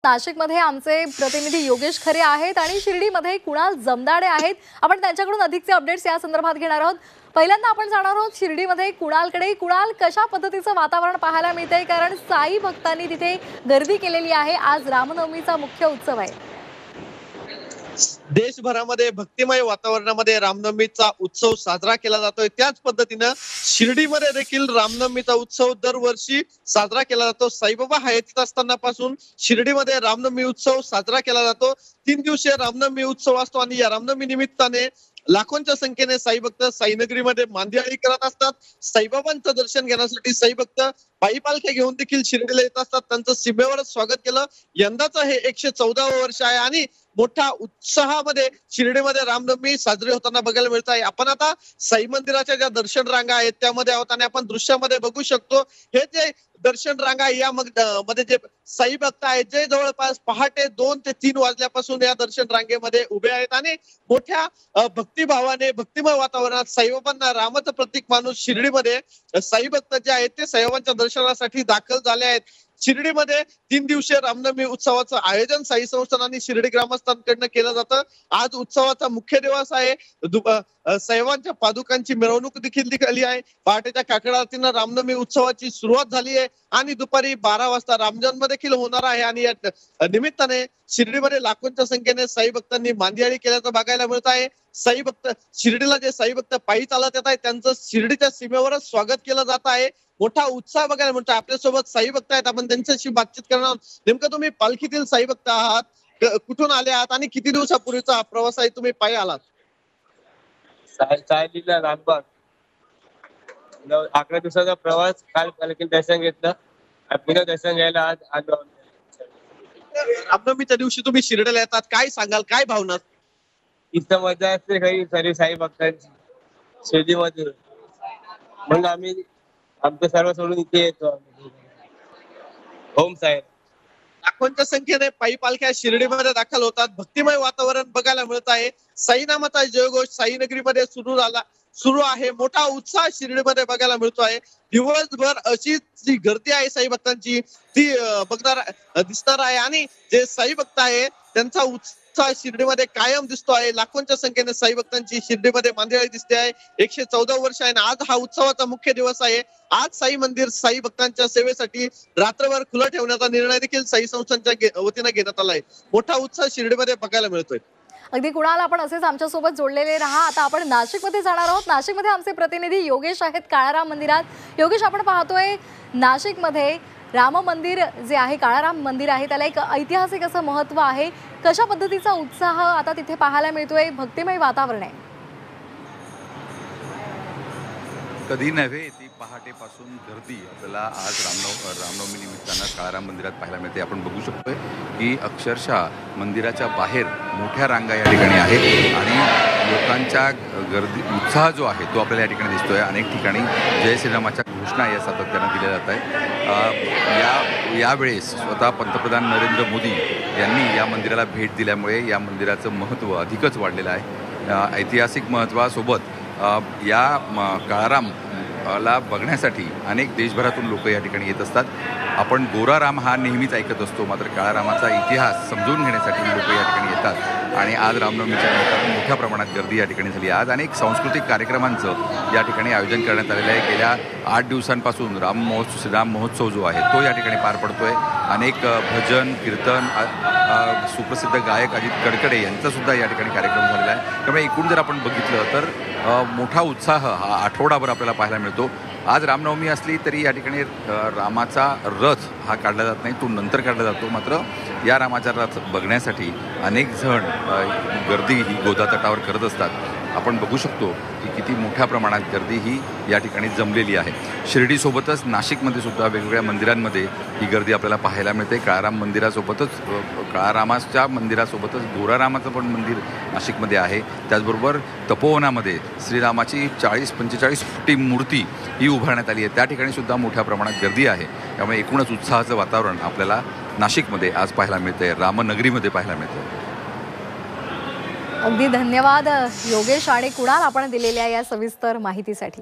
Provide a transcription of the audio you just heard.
नाशिकमध्ये आमचे प्रतिनिधी योगेश खरे आहेत आणि शिर्डीमध्ये कुणाल जमदाडे आहेत। आपण त्यांच्याकडून अधिकचे अपडेट्स या संदर्भात घेणार आहोत। पहिल्यांदा आपण जाणार आहोत शिर्डीमध्ये कुणालकडे। कुणाल, कशा पद्धतीचं वातावरण पाहायला मिळतंय? कारण साई भक्तांनी तिथे गर्दी केलेली आहे। आज रामनवमीचा मुख्य उत्सव आहे। देशभरामध्ये भक्तिमय वातावरणामध्ये रामनवमीचा उत्सव साजरा केला जातोय। त्याच पद्धतीनं शिर्डीमध्ये देखील रामनवमीचा उत्सव दरवर्षी साजरा केला जातो। साईबाबा हयातीत असतानापासून शिर्डीमध्ये रामनवमी उत्सव साजरा केला जातो। 3 दिवसीय रामनवमी उत्सव असतो आणि या रामनवमी निमित्ताने लाखोंच्या संख्येने साई भक्त साईनगरीमध्ये मांदियाळी करत असतात। साईबाबांचं दर्शन घेण्यासाठी साई भक्त पायी पालख्या घेऊन देखील शिर्डीला येत असतात। त्यांचं सीमेवरच स्वागत केलं। यंदाचं हे 114वं वर्ष आहे आणि मोठ्या उत्साहामध्ये शिर्डीमध्ये रामनवमी साजरी होताना बघायला मिळत आहे। आपण आता साई मंदिराच्या ज्या दर्शन रांगा आहेत त्यामध्ये आहोत आणि आपण दृश्यामध्ये बघू शकतो हे जे दर्शन रांगा या मध्ये जे साई भक्त आहेत जे जवळपास पहाटे 2 ते 3 वाजल्यापासून या दर्शन रांगेमध्ये उभे आहेत आणि मोठ्या भक्तिभावाने भक्तिमय वातावरणात साईबाबांना रामाचं प्रतीक मानून शिर्डीमध्ये साई भक्त जे आहेत ते साईबाबांच्या दर्शनासाठी दाखल झाले आहेत। शिर्डीमध्ये 3 दिवसीय रामनवमी उत्सवाचं आयोजन साई संस्थान आणि शिर्डी ग्रामस्थांकडून केलं जातं। आज उत्सवाचा मुख्य दिवस आहे। साईबाबांच्या पादुकांची मिरवणूक देखील निघाली आहे। पहाटेच्या काकड आरतीनं रामनवमी उत्सवाची सुरुवात झाली आहे आणि दुपारी 12 वाजता रामजन्म देखील होणार आहे आणि या निमित्ताने शिर्डीमध्ये लाखोंच्या संख्येने साई भक्तांनी मांदियाळी केल्याचं बघायला मिळत आहे। साई भक्त शिर्डीला जे साई भक्त पायी चालत येत आहेत त्यांचं शिर्डीच्या सीमेवरच स्वागत केलं जात आहे। मोठा उत्साह बघायला मिळतो। आपल्यासोबत साई भक्त आहेत, आपण त्यांच्याशी बातचीत करणार आहोत। नेमकं तुम्ही पालखीतील साई भक्त आहात, कुठून आले आहात आणि किती दिवसापूर्वीचा हा प्रवास आहे, तुम्ही पायी आलात? सायलीला लालबाग 11 दिवसाचा प्रवास। काल पालखीत दर्शन घेतलं, पुन्हा दर्शन घ्यायला आज आलो। रामनवमीच्या दिवशी तुम्ही शिर्डीला येतात, काय सांगाल, काय भावना? इथं मजा असते खरी सर्व साई भक्तांची शिर्डीमध्ये, म्हणून आम्ही आमचं सर्व सोडून इथे येतो। ओम साई। लाखोंच्या संख्येने पायी पालख्या शिर्डीमध्ये दाखल होतात। भक्तिमय वातावरण बघायला मिळत आहे। साई नामाचा जयघोष साईनगरीमध्ये सुरू आहे। मोठा उत्साह शिर्डीमध्ये बघायला मिळतो आहे। दिवसभर अशी जी गर्दी आहे साई भक्तांची ती दिसणार आहे आणि जे साई भक्त आहे त्यांचा उत्साह शिर्डीमध्ये कायम दिसतो आहे। लाखोंच्या संख्येने साई भक्तांची शिर्डीमध्ये मांदियाळी दिसते आहे। 114 वर्ष आहे आणि आज हा उत्सवाचा मुख्य दिवस आहे। आज साई मंदिर साई भक्तांच्या सेवेसाठी रात्रभर खुलं ठेवण्याचा निर्णय देखील साई संस्थांच्या वतीने घेण्यात आला आहे। मोठा उत्साह शिर्डीमध्ये बघायला मिळतोय। अगदी कुणाल, आपण असेच आमच्यासोबत जोडलेले राहा। आता आपण नाशिकमध्ये जाणार आहोत। नाशिकमध्ये आमचे प्रतिनिधी योगेश आहेत काळाराम मंदिरात। योगेश, आपण पाहतोय नाशिकमध्ये राम मंदिर जे आहे, काळाराम मंदिर आहे, त्याला एक ऐतिहासिक असं महत्त्व आहे। कशा पद्धतीचा उत्साह आता तिथे पाहायला मिळतोय? भक्तिमय वातावरण आहे। कधी नव्हे ती पहाटेपासून गर्दी आपल्याला आज रामनवमी निमित्तानं काळाराम मंदिरात पाहायला मिळते। आपण बघू शकतोय की अक्षरशः मंदिराच्या बाहेर मोठ्या रांगा या ठिकाणी आहेत आणि लोकांच्या गर्दी उत्साह जो आहे तो आपल्याला या ठिकाणी दिसतोय। अनेक ठिकाणी जय श्रीरामाच्या घोषणा या सातत्यानं दिल्या जात आहेत। यावेळेस स्वतः पंतप्रधान नरेंद्र मोदी यांनी या मंदिराला भेट दिल्यामुळे या मंदिराचं महत्त्व अधिकच वाढलेलं आहे। ऐतिहासिक महत्त्वासोबत या काळारामला बघण्यासाठी अनेक देशभरातून लोक या ठिकाणी येत असतात। आपण गोरा राम हा नेहमीच ऐकत असतो, मात्र काळारामाचा इतिहास समजून घेण्यासाठी लोक या ठिकाणी येतात आणि आज रामनवमीच्या निमित्तानं मोठ्या प्रमाणात गर्दी या ठिकाणी झाली। आज अनेक सांस्कृतिक कार्यक्रमांचं या ठिकाणी आयोजन करण्यात आलेलं आहे। गेल्या 8 दिवसांपासून राम महोत्सव जो आहे तो या ठिकाणी पार पडतोय। अनेक भजन कीर्तन, सुप्रसिद्ध गायक अजित कडकडे यांचा सुद्धा या ठिकाणी कार्यक्रम झालेला आहे। त्यामुळे एकूण जर आपण बघितलं तर मोठा उत्साह हा आठवडाभर आपल्याला पाहायला मिळतो। आज रामनवमी असली तरी या ठिकाणी रामाचा रथ हा काढला जात नाही, तो नंतर काढला जातो। मात्र या रामाचा रथ बघण्यासाठी अनेक जण गर्दी ही गोदा तटावर करत असतात। आपण बघू शकतो की किती मोठ्या प्रमाणात गर्दी ही या ठिकाणी जमलेली आहे। शिर्डीसोबतच नाशिकमध्ये सुद्धा वेगवेगळ्या मंदिरांमध्ये ही गर्दी आपल्याला पाहायला मिळते। काळारामाच्या मंदिरासोबतच गोरारामाचं पण मंदिर नाशिकमध्ये आहे। त्याचबरोबर तपोवनामध्ये श्रीरामाची 40-45 फुटी मूर्ती ही उभारण्यात आली आहे, त्या ठिकाणी सुद्धा मोठ्या प्रमाणात गर्दी आहे। त्यामुळे एकूणच उत्साहाचं वातावरण आपल्याला नाशिकमध्ये आज पाहायला मिळतंय, रामनगरीमध्ये पाहायला मिळतंय। अगदी धन्यवाद योगेश आणि कुणाल, आपण दिलेल्या या सविस्तर माहितीसाठी।